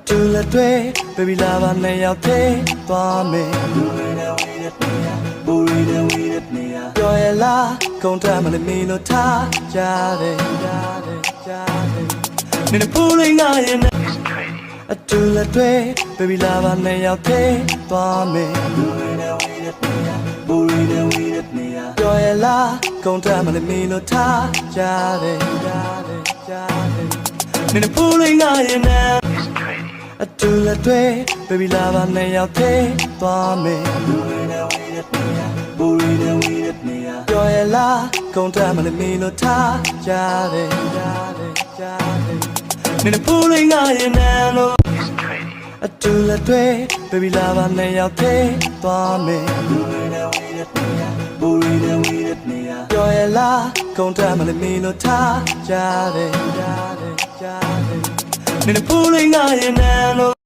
တူလက်တွေ baby လာပါနဲ့ရောက်သေးသွားမယ်ဘူရီနဲ့ဝီရက်နေရပြောရလားကုန်တမ်းမလို့မီလို့ထားကြတယ်နင်ဖူးလေးငါရဲ့အတူလက်တွေ baby လာပါနဲ့ရောက်သေးသွားမယ်ဘူရီနဲ့ဝီရက်နေရပြောရလားကုန်တမ်းမလို့မီလို့ထားကြတယ်နင်ဖူးလေးငါရဲ့အတူလက်တွေ baby လာပါနဲ့ရောက်သေးသွားမယ်ဘူရီနဲ့ဝီရက်နေရပြောရလားကုန်တမ်းမလို့မီလို့ထားကြတယ်နင်ဖူးလေးငါရဲ့လို့အတူလက်တွေ baby လာပါနဲ့ရောက်သေးသွားမယ်ဘူရီနဲ့ဝီရက်နေရပြောရလားကုန်တမ်းမလို့မီလို့ထားကြတယ်နင်ဖူးလေးငါရဲ့လို့